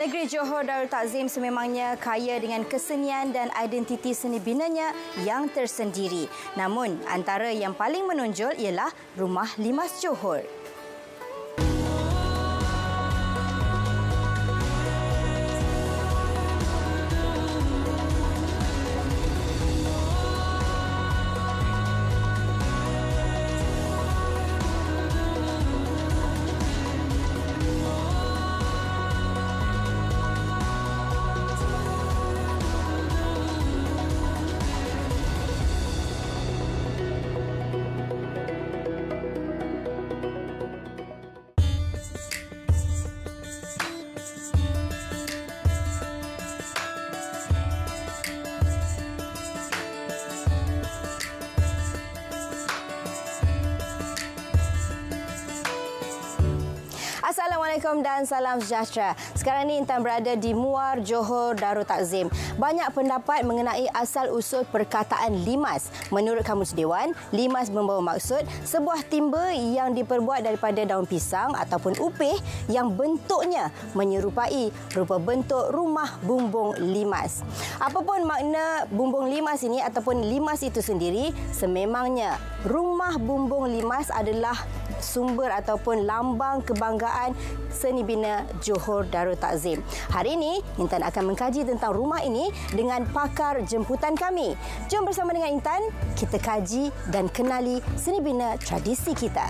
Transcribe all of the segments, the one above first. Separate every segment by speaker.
Speaker 1: Negeri Johor Darul Takzim sememangnya kaya dengan kesenian dan identiti seni binanya yang tersendiri. Namun, antara yang paling menonjol ialah Rumah Limas Johor. Assalamualaikum dan salam sejahtera. Sekarang ni Intan berada di Muar Johor Darul Takzim. Banyak pendapat mengenai asal-usul perkataan limas. Menurut Kamus Dewan, limas membawa maksud sebuah timba yang diperbuat daripada daun pisang ataupun upih yang bentuknya menyerupai rupa bentuk rumah bumbung limas. Apapun makna bumbung limas ini ataupun limas itu sendiri, sememangnya rumah bumbung limas adalah sumber ataupun lambang kebanggaan seni bina Johor Darul Takzim. Hari ini, Intan akan mengkaji tentang rumah ini dengan pakar jemputan kami. Jom bersama dengan Intan, kita kaji dan kenali seni bina tradisi kita.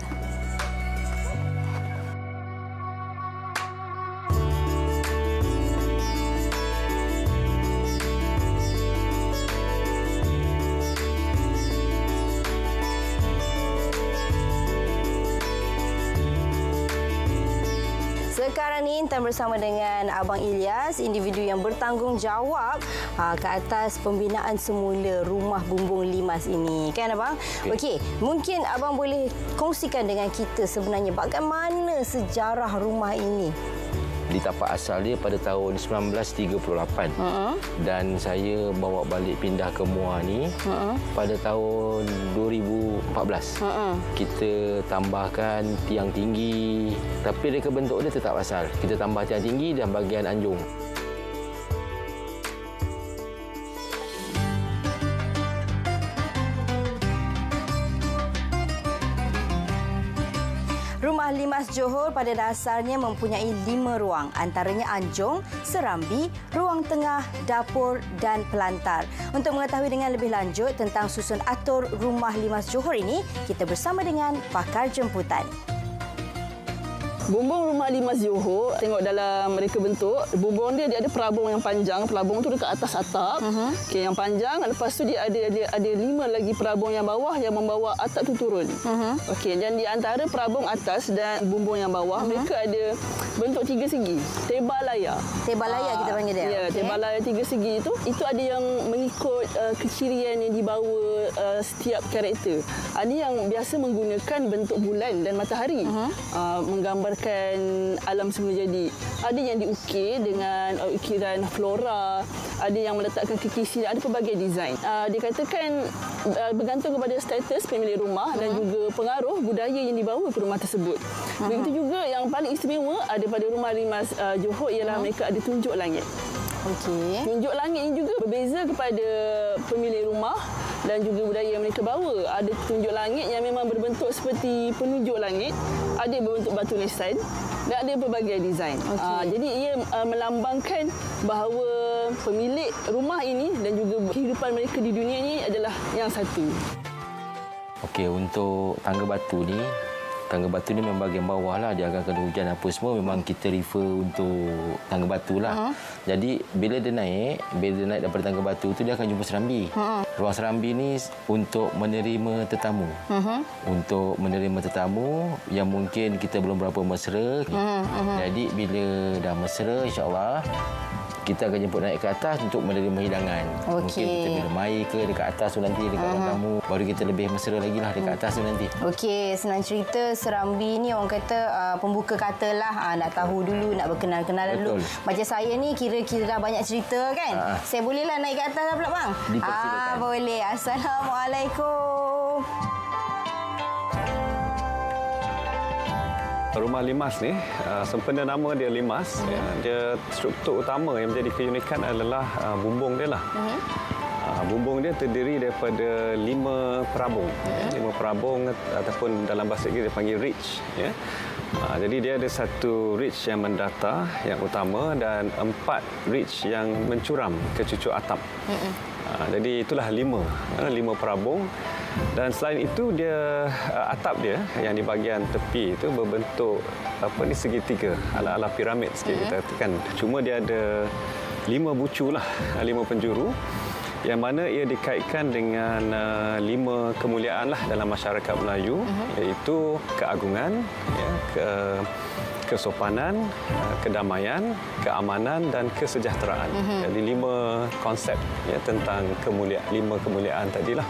Speaker 1: Sekarang ni Intan bersama dengan Abang Ilyas, individu yang bertanggungjawab ke atas pembinaan semula rumah bumbung limas ini. Kan Abang? Okey, mungkin Abang boleh kongsikan dengan kita sebenarnya bagaimana sejarah rumah ini?
Speaker 2: Ditapak asal dia pada tahun 1938 dan saya bawa balik pindah ke Muar ni pada tahun 2014. Kita tambahkan tiang tinggi, tapi reka bentuk dia tetap asal. Kita tambah tiang tinggi dan bahagian anjung.
Speaker 1: Rumah Limas Johor pada dasarnya mempunyai 5 ruang, antaranya anjung, serambi, ruang tengah, dapur dan pelantar. Untuk mengetahui dengan lebih lanjut tentang susun atur Rumah Limas Johor ini, kita bersama dengan pakar jemputan.
Speaker 3: Bumbung Rumah Limas Johor, tengok dalam mereka bentuk, bumbung dia ada perabung yang panjang. Perabung tu dekat atas atap. Okey, yang panjang. Lepas tu dia ada 5 lagi perabung yang bawah yang membawa atap tu turun. Okey, dan di antara perabung atas dan bumbung yang bawah, mereka ada bentuk 3 segi. Tebal layar.
Speaker 1: Tebal layar kita panggil dia.
Speaker 3: Ya, tebal layar 3 segi itu ada yang mengikut kecirian yang dibawa setiap karakter. Ada yang biasa menggunakan bentuk bulan dan matahari. Menggambarkan alam semula jadi. Ada yang diukir dengan ukiran flora, ada yang meletakkan kikisi, ada pelbagai desain. Dikatakan bergantung kepada status pemilik rumah dan juga pengaruh budaya yang dibawa ke rumah tersebut. Begitu juga yang paling istimewa ada pada Rumah Limas Johor ialah mereka ada tunjuk langit.
Speaker 1: Okey.
Speaker 3: Tunjuk langit ini juga berbeza kepada pemilik rumah dan juga budaya yang mereka bawa. Ada tunjuk langit yang memang berbentuk seperti penunjuk langit, ada berbentuk batu nisan dan ada pelbagai desain. Jadi ia melambangkan bahawa pemilik rumah ini dan juga kehidupan mereka di dunia ini adalah yang satu.
Speaker 2: Okey, untuk tangga batu ni memang bahagian bawah lah. Dia akan kena hujan apa semua, memang kita refer untuk tangga batu lah. Jadi bila dia naik daripada tangga batu tu, dia akan jumpa serambi. Ruang serambi ni untuk menerima tetamu. Untuk menerima tetamu yang mungkin kita belum berapa mesra. Jadi bila dah mesra, insyaAllah kita akan jemput naik ke atas untuk menerima hidangan. Mungkin kita minum air ke dekat atas tu nanti, dekat ruang tamu. Baru kita lebih mesra lagi lah dekat atas tu nanti.
Speaker 1: Okey, senang cerita serambi ni orang kata pembuka kata lah. Nak tahu dulu, nak berkenal-kenal dulu. Macam saya ni kira-kira dah banyak cerita kan. Saya bolehlah naik ke atas lah pula bang?
Speaker 2: Dipersilakan.
Speaker 1: Boleh. Assalamualaikum.
Speaker 4: Rumah limas ni, sempena nama dia limas, dia struktur utama yang menjadi keunikan adalah bumbung dia lah. Bumbung dia terdiri daripada 5 perabung. 5 perabung ataupun dalam bahasa Inggeris dia panggil ridge. Ya. Jadi dia ada satu ridge yang mendatar, yang utama, dan 4 ridge yang mencuram ke cucuk atap. Jadi itulah 5 perabung. Dan selain itu dia atap dia yang di bahagian tepi itu berbentuk segitiga ala-ala piramid sikit kita katakan. Cuma dia ada 5 bucu lah, 5 penjuru yang mana ia dikaitkan dengan 5 kemuliaan lah dalam masyarakat Melayu, iaitu keagungan, kesopanan, kedamaian, keamanan dan kesejahteraan. Jadi 5 konsep tentang 5 kemuliaan tadilah.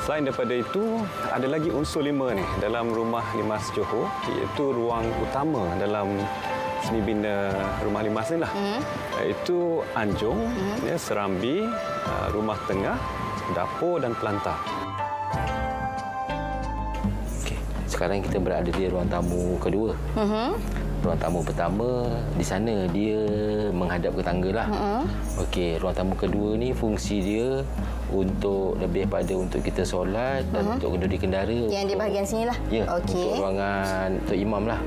Speaker 4: Selain daripada itu, ada lagi unsur 5 ni dalam rumah limas Johor, iaitu ruang utama dalam seni bina rumah limas ni lah. Iaitu anjung, serambi, rumah tengah, dapur dan pelantar.
Speaker 2: Okey, sekarang kita berada di ruang tamu kedua. Ruang tamu pertama, di sana dia menghadap ke tangga lah. Okey, ruang tamu kedua ni fungsi dia untuk lebih pada untuk kita solat dan untuk kenduri kendara.
Speaker 1: Yang di bahagian sini lah?
Speaker 2: Ya,
Speaker 1: okey.
Speaker 2: untuk ruangan untuk imam lah.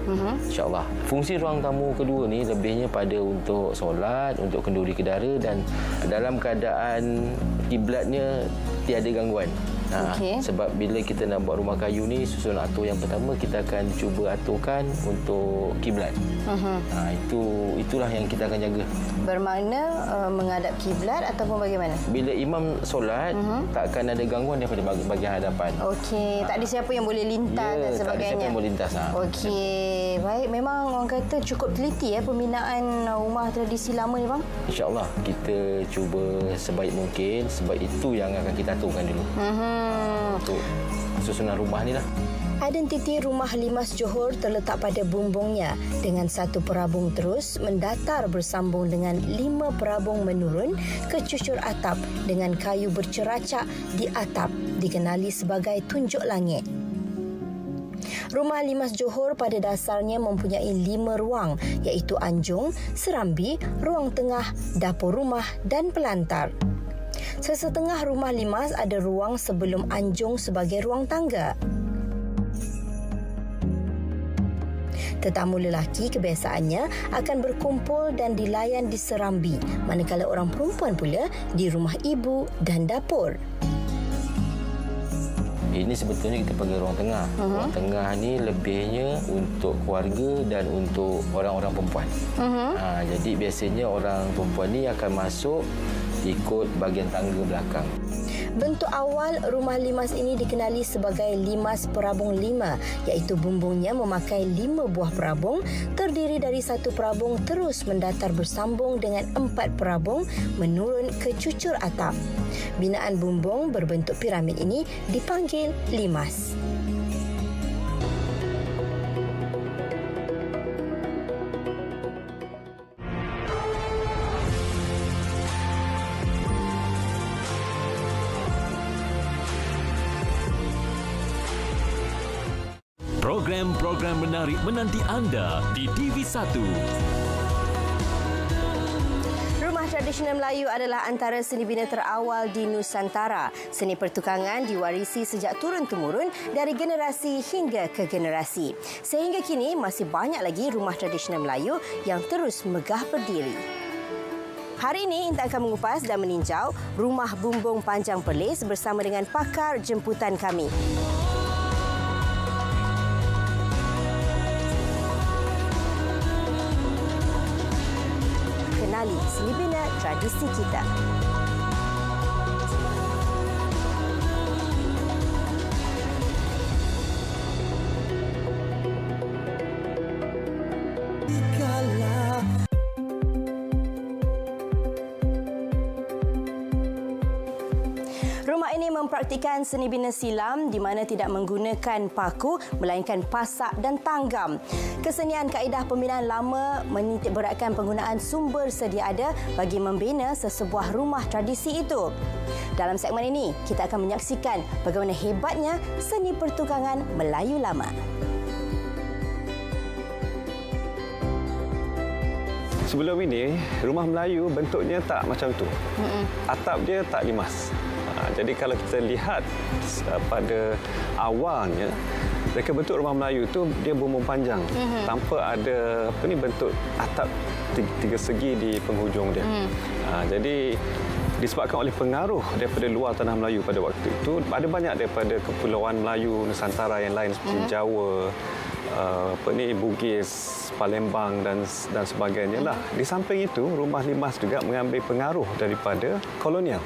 Speaker 2: InsyaAllah. Fungsi ruang tamu kedua ni lebihnya pada untuk solat, untuk kenduri kendara dan dalam keadaan kiblatnya tiada gangguan. Sebab bila kita nak buat rumah kayu ni, susun atur yang pertama kita akan cuba aturkan untuk kiblat. Itulah yang kita akan jaga.
Speaker 1: Bermakna menghadap kiblat ataupun bagaimana?
Speaker 2: Bila imam solat, tak akan ada gangguan daripada bahagian hadapan.
Speaker 1: Okey, tak ada siapa yang boleh lintas dan sebagainya.
Speaker 2: Tak ada siapa yang boleh lintas.
Speaker 1: Okey, baik. Memang orang kata cukup teliti pembinaan rumah tradisi lama ni, bang.
Speaker 2: InsyaAllah kita cuba sebaik mungkin, sebab itu yang akan kita aturkan dulu. Untuk susunan rumah ni lah.
Speaker 1: Identiti rumah limas Johor terletak pada bumbungnya dengan satu perabung terus mendatar bersambung dengan 5 perabung menurun ke cucur atap dengan kayu berceracak di atap dikenali sebagai tunjuk langit. Rumah limas Johor pada dasarnya mempunyai 5 ruang iaitu anjung, serambi, ruang tengah, dapur rumah dan pelantar. Sesetengah rumah limas ada ruang sebelum anjung sebagai ruang tangga. Tetamu lelaki kebiasaannya akan berkumpul dan dilayan di serambi, manakala orang perempuan pula di rumah ibu dan dapur.
Speaker 2: Ini sebetulnya kita panggil ruang tengah. Ruang tengah ni lebihnya untuk keluarga dan untuk orang-orang perempuan. Jadi biasanya orang perempuan ni akan masuk ikut bahagian tangga belakang.
Speaker 1: Bentuk awal rumah limas ini dikenali sebagai limas perabung 5, iaitu bumbungnya memakai 5 buah perabung terdiri dari 1 perabung terus mendatar bersambung dengan 4 perabung menurun ke cucur atap. Binaan bumbung berbentuk piramid ini dipanggil limas.
Speaker 5: Program-program menarik menanti anda di TV1.
Speaker 1: Rumah tradisional Melayu adalah antara seni bina terawal di Nusantara. Seni pertukangan diwarisi sejak turun-temurun dari generasi hingga ke generasi. Sehingga kini masih banyak lagi rumah tradisional Melayu yang terus megah berdiri. Hari ini Intan akan mengupas dan meninjau rumah bumbung Panjang Perlis bersama dengan pakar jemputan kami. Kenali seni bina tradisi kita. Rumah ini mempraktikkan seni bina silam di mana tidak menggunakan paku melainkan pasak dan tanggam. Kesenian kaedah pembinaan lama menitikberatkan penggunaan sumber sedia ada bagi membina sesebuah rumah tradisi itu. Dalam segmen ini, kita akan menyaksikan bagaimana hebatnya seni pertukangan Melayu lama.
Speaker 4: Sebelum ini, rumah Melayu bentuknya tak macam tu. Atap dia tak limas. Jadi kalau kita lihat pada awalnya, mereka bentuk rumah Melayu tu dia bumbung panjang tanpa ada bentuk atap tiga segi di penghujung dia. Jadi disebabkan oleh pengaruh daripada luar tanah Melayu pada waktu itu, ada banyak daripada kepulauan Melayu Nusantara yang lain seperti Jawa, Bugis, Palembang dan sebagainya lah. Di samping itu, rumah limas juga mengambil pengaruh daripada kolonial,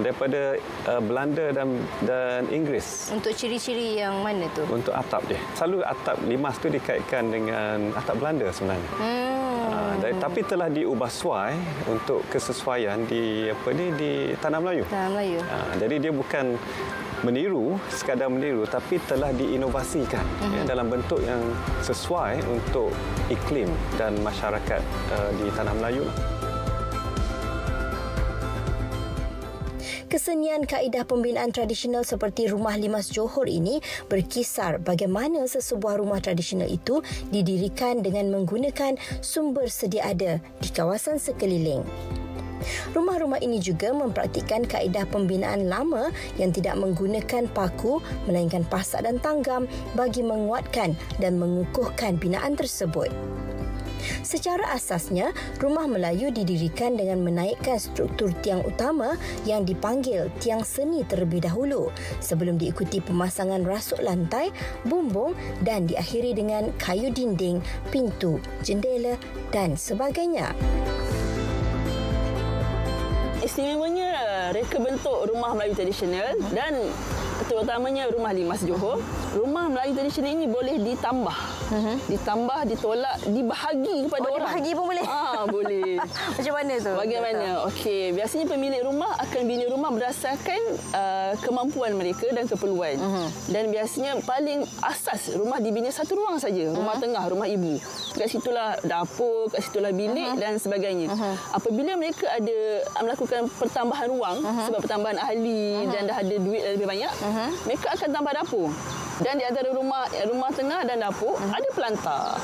Speaker 4: daripada Belanda dan Inggeris.
Speaker 1: Untuk ciri-ciri yang mana tu?
Speaker 4: Untuk atap dia. Selalu atap limas tu dikaitkan dengan atap Belanda sebenarnya. Tapi telah diubah suai untuk kesesuaian di tanah Melayu.
Speaker 1: Tanah Melayu.
Speaker 4: Jadi dia bukan sekadar meniru, tapi telah diinovasikan dalam bentuk yang sesuai untuk iklim dan masyarakat di tanah Melayu.
Speaker 1: Kesenian kaedah pembinaan tradisional seperti rumah limas Johor ini berkisar bagaimana sesebuah rumah tradisional itu didirikan dengan menggunakan sumber sedia ada di kawasan sekeliling. Rumah-rumah ini juga mempraktikkan kaedah pembinaan lama yang tidak menggunakan paku melainkan pasak dan tanggam bagi menguatkan dan mengukuhkan binaan tersebut. Secara asasnya, rumah Melayu didirikan dengan menaikkan struktur tiang utama yang dipanggil tiang seni terlebih dahulu sebelum diikuti pemasangan rasuk lantai, bumbung dan diakhiri dengan kayu dinding, pintu, jendela dan sebagainya.
Speaker 3: Istimewanya reka bentuk rumah Melayu tradisional dan terutamanya rumah limas Johor. Rumah Melayu tradisional ini boleh ditambah. Ditambah, ditolak, dibahagi kepada orang.
Speaker 1: Dibahagi pun boleh?
Speaker 3: Boleh.
Speaker 1: Macam mana tu?
Speaker 3: Bagaimana? Okey, biasanya pemilik rumah akan bina rumah berdasarkan kemampuan mereka dan keperluan. Dan biasanya paling asas rumah dibina satu ruang saja. Rumah tengah, rumah ibu. Kat situlah dapur, kat situlah bilik dan sebagainya. Apabila mereka ada melakukan pertambahan ruang sebab pertambahan ahli dan dah ada duit lebih banyak, mereka akan tambah dapur. Dan di antara rumah tengah dan dapur ada pelantar.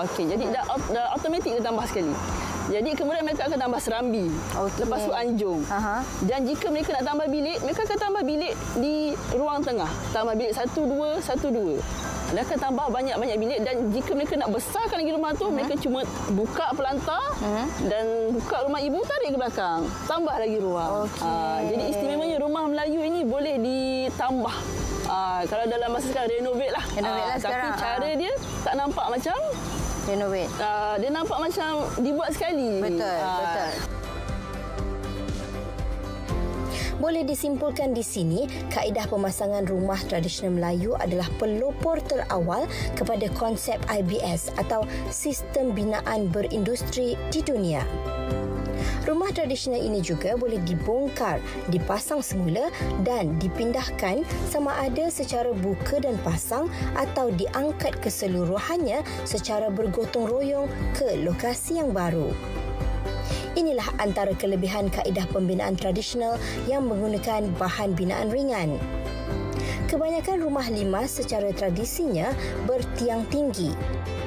Speaker 3: Okey, jadi dah automatik dia tambah sekali. Jadi kemudian mereka akan tambah serambi. Lepas tu anjung. Dan jika mereka nak tambah bilik, mereka akan tambah bilik di ruang tengah. Tambah bilik 1, 2, 1, 2. Mereka akan tambah banyak-banyak bilik dan jika mereka nak besarkan lagi rumah tu, mereka cuma buka pelantar dan buka rumah ibu, tarik ke belakang. Tambah lagi ruang. Jadi istimewanya rumah Melayu ini boleh ditambah. Kalau dalam masa sekarang renovate lah. Tapi cara dia tak nampak macam
Speaker 1: renovate.
Speaker 3: Dia nampak macam dibuat sekali.
Speaker 1: Betul. Boleh disimpulkan di sini, kaedah pemasangan rumah tradisional Melayu adalah pelopor terawal kepada konsep IBS atau Sistem Binaan Berindustri di dunia. Rumah tradisional ini juga boleh dibongkar, dipasang semula dan dipindahkan sama ada secara buka dan pasang atau diangkat keseluruhannya secara bergotong royong ke lokasi yang baru. Inilah antara kelebihan kaedah pembinaan tradisional yang menggunakan bahan binaan ringan. Kebanyakan rumah limas secara tradisinya bertiang tinggi.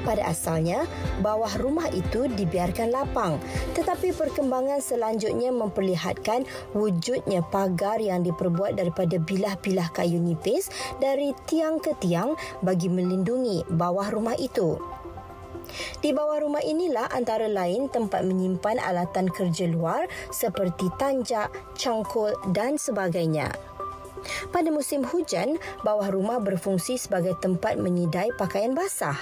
Speaker 1: Pada asalnya, bawah rumah itu dibiarkan lapang, tetapi perkembangan selanjutnya memperlihatkan wujudnya pagar yang diperbuat daripada bilah-bilah kayu nipis dari tiang ke tiang bagi melindungi bawah rumah itu. Di bawah rumah inilah antara lain tempat menyimpan alatan kerja luar seperti tanjak, cangkul dan sebagainya. Pada musim hujan, bawah rumah berfungsi sebagai tempat menyidai pakaian basah.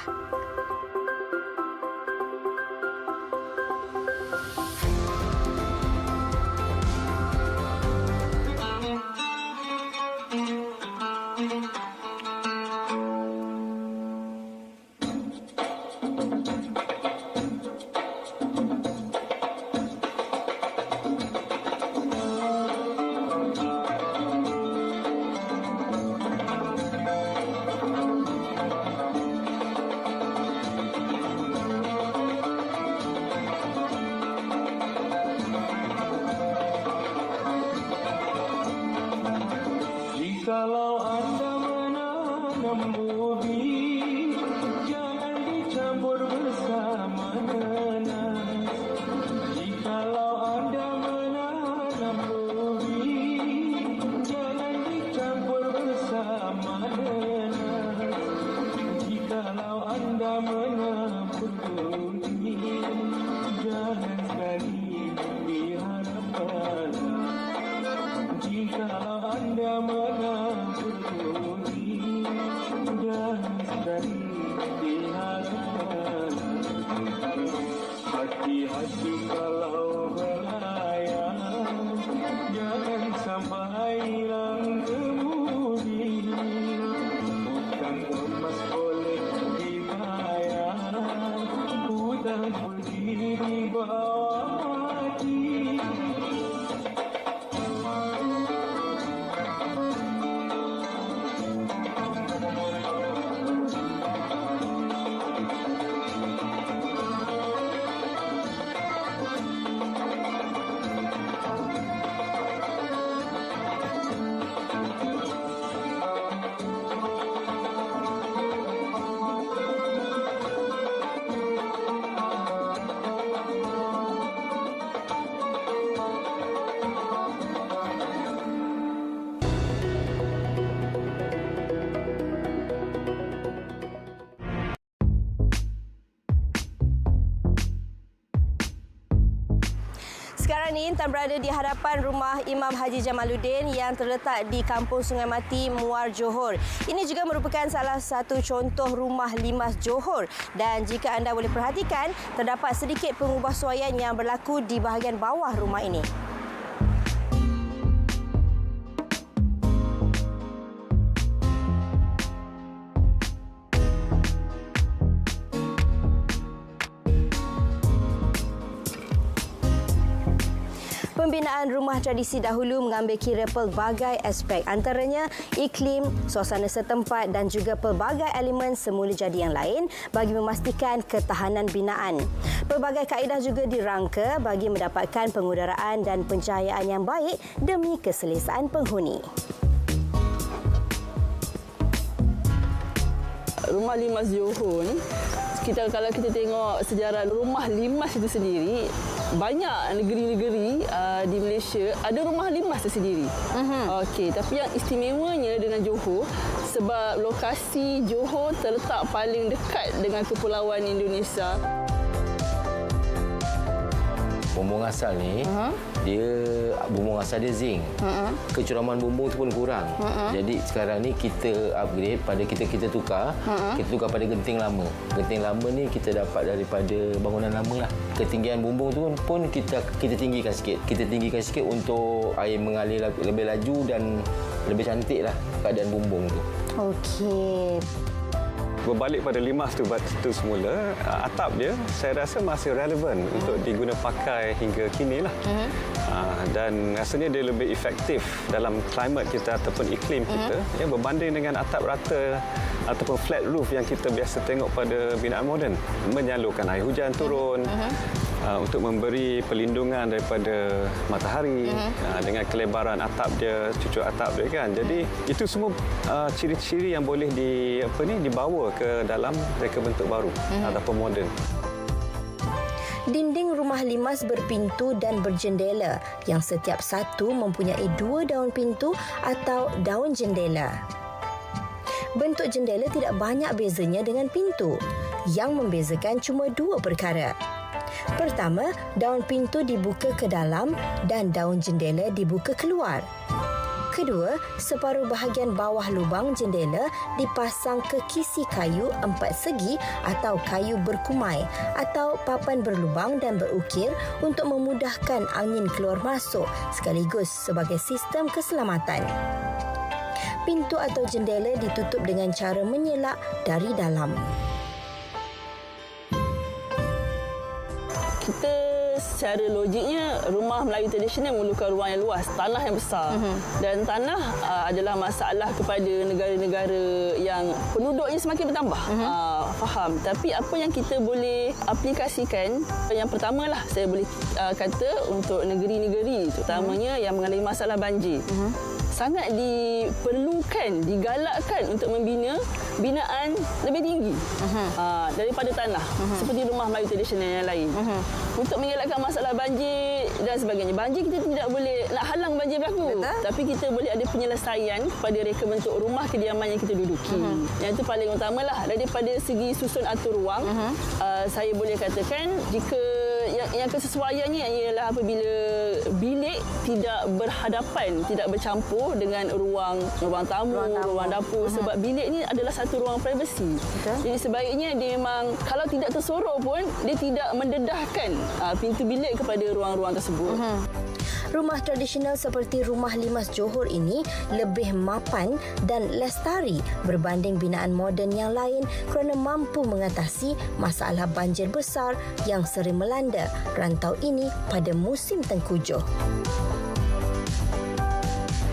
Speaker 6: Kalau anda menanam ubi, jangan dicampur bersama nanas.
Speaker 1: Sekarang ni Intan berada di hadapan rumah Imam Haji Jamaluddin yang terletak di Kampung Sungai Mati, Muar, Johor. Ini juga merupakan salah satu contoh rumah limas Johor. Dan jika anda boleh perhatikan, terdapat sedikit pengubahsuaian yang berlaku di bahagian bawah rumah ini. Pembinaan rumah tradisi dahulu mengambil kira pelbagai aspek, antaranya iklim, suasana setempat dan juga pelbagai elemen semula jadi yang lain bagi memastikan ketahanan binaan. Pelbagai kaedah juga dirangka bagi mendapatkan pengudaraan dan pencahayaan yang baik demi keselesaan penghuni.
Speaker 3: Rumah limas Johor ni, kalau kita tengok sejarah rumah limas itu sendiri, banyak negeri-negeri di Malaysia ada rumah limas tersendiri. Okey, tapi yang istimewanya dengan Johor sebab lokasi Johor terletak paling dekat dengan kepulauan Indonesia.
Speaker 2: Bumbung asal ni, bumbung asal dia zinc. Kecuraman bumbung tu pun kurang. Jadi sekarang ni kita upgrade pada kita tukar. Kita tukar pada genting lama. Genting lama ni kita dapat daripada bangunan lama lah. Ketinggian bumbung tu pun kita tinggikan sikit. Kita tinggikan sikit untuk air mengalir lebih laju dan lebih cantik lah keadaan bumbung tu.
Speaker 1: Okey.
Speaker 4: Berbalik pada limas tu semula, atap dia saya rasa masih relevan untuk diguna pakai hingga kini lah. Dan rasanya dia lebih efektif dalam klimat kita ataupun iklim kita ya, berbanding dengan atap rata ataupun flat roof yang kita biasa tengok pada binaan moden. Menyalurkan air hujan turun, untuk memberi perlindungan daripada matahari dengan kelebaran atap dia, cucuk atap dia kan. Jadi itu semua ciri-ciri yang boleh dibawa ke dalam reka bentuk baru ataupun moden.
Speaker 1: Dinding rumah limas berpintu dan berjendela yang setiap satu mempunyai 2 daun pintu atau daun jendela. Bentuk jendela tidak banyak bezanya dengan pintu. Yang membezakan cuma 2 perkara. Pertama, daun pintu dibuka ke dalam dan daun jendela dibuka keluar. Kedua, separuh bahagian bawah lubang jendela dipasang ke kisi kayu 4 segi atau kayu berkumai atau papan berlubang dan berukir untuk memudahkan angin keluar masuk sekaligus sebagai sistem keselamatan. Pintu atau jendela ditutup dengan cara menyelak dari dalam.
Speaker 3: Kita secara logiknya rumah Melayu tradisional memerlukan ruang yang luas, tanah yang besar. Dan tanah adalah masalah kepada negara-negara yang penduduknya semakin bertambah. Faham. Tapi apa yang kita boleh aplikasikan, yang pertamalah saya boleh kata untuk negeri-negeri terutamanya yang mengalami masalah banjir. Sangat diperlukan, digalakkan untuk membina binaan lebih tinggi daripada tanah seperti rumah Melayu tradisional yang lain untuk mengelakkan masalah banjir dan sebagainya. Banjir kita tidak boleh nak halang banjir berlaku. Betul. Tapi kita boleh ada penyelesaian kepada reka bentuk rumah kediaman yang kita duduki. Yang itu paling utamalah. Daripada segi susun atur ruang, saya boleh katakan jika yang kesesuaiannya ialah apabila bilik tidak berhadapan, tidak bercampur dengan ruang tamu, ruang dapur. Sebab bilik ni adalah satu ruang privasi. Jadi sebaiknya dia memang kalau tidak tersorok pun dia tidak mendedahkan pintu bilik kepada ruang-ruang tersebut.
Speaker 1: Rumah tradisional seperti rumah limas Johor ini lebih mapan dan lestari berbanding binaan moden yang lain kerana mampu mengatasi masalah banjir besar yang sering melanda rantau ini pada musim tengkujuh.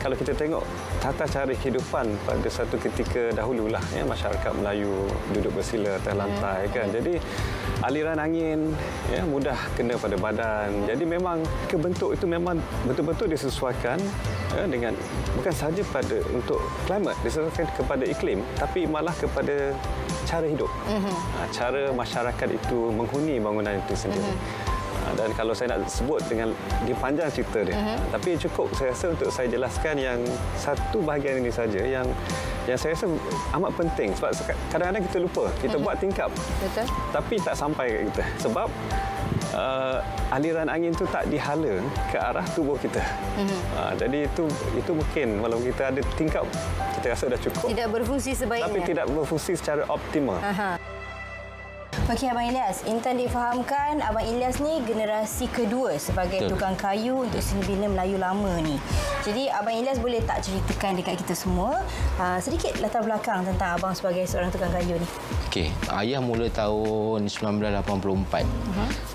Speaker 4: Kalau kita tengok tata cara kehidupan pada satu ketika dahululah ya, masyarakat Melayu duduk bersila atas lantai kan. Jadi aliran angin ya, mudah kena pada badan. Jadi memang kebentuk itu memang betul-betul disesuaikan ya, dengan bukan sahaja pada untuk klimat, disesuaikan kepada iklim tapi malah kepada cara hidup. Cara masyarakat itu menghuni bangunan itu sendiri. Dan kalau saya nak sebut dengan dia panjang cerita dia. Tapi cukup saya rasa untuk saya jelaskan yang satu bahagian ini saja yang saya rasa amat penting sebab kadang-kadang kita lupa kita buat tingkap.
Speaker 1: Betul.
Speaker 4: Tapi tak sampai ke kita. Sebab aliran angin itu tak dihala ke arah tubuh kita. Jadi itu mungkin walaupun kita ada tingkap, kita rasa dah cukup.
Speaker 1: Tidak berfungsi sebaiknya.
Speaker 4: Tapi tidak berfungsi secara optimal.
Speaker 1: Okey, Abang Ilyas. Intan difahamkan Abang Ilyas ni generasi kedua sebagai tukang kayu untuk seni bina Melayu lama ni. Jadi Abang Ilyas boleh tak ceritakan dekat kita semua sedikit latar belakang tentang Abang sebagai seorang tukang kayu ni?
Speaker 2: Okey, ayah mula tahun 1984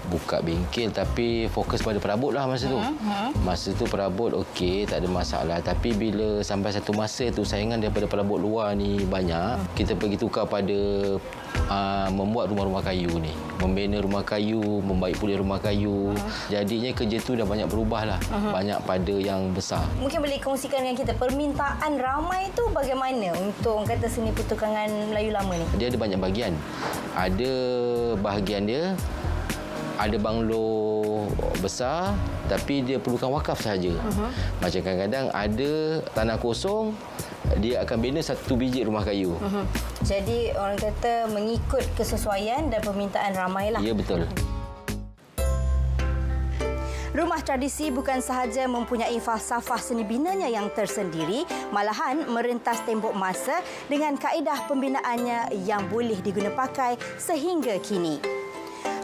Speaker 2: buka bengkel, tapi fokus pada perabot lah masa tu. Masa tu perabot okey, tak ada masalah. Tapi bila sampai satu masa tu saingan daripada perabot luar ni banyak, kita pergi tukar pada membuat rumah-rumah kayu ni. Membina rumah kayu, membaik pulih rumah kayu. Jadinya kerja tu dah banyak berubah lah. Banyak pada yang besar.
Speaker 1: Mungkin boleh kongsikan dengan kita permintaan ramai tu bagaimana untuk orang kata seni pertukangan Melayu lama ni?
Speaker 2: Dia ada banyak bahagian. Ada bahagian dia, ada banglo besar tapi dia perlukan wakaf sahaja. Macam kadang-kadang ada tanah kosong, dia akan bina 1 biji rumah kayu.
Speaker 1: Jadi orang kata mengikut kesesuaian dan permintaan ramai lah.
Speaker 2: Ya, betul.
Speaker 1: Rumah tradisi bukan sahaja mempunyai falsafah seni binanya yang tersendiri, malahan merentas tembok masa dengan kaedah pembinaannya yang boleh diguna pakai sehingga kini.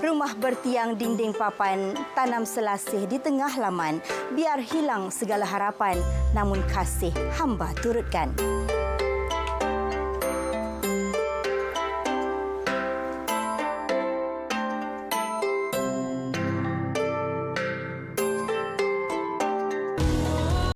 Speaker 1: Rumah bertiang dinding papan, tanam selasih di tengah laman, biar hilang segala harapan, namun kasih hamba turutkan.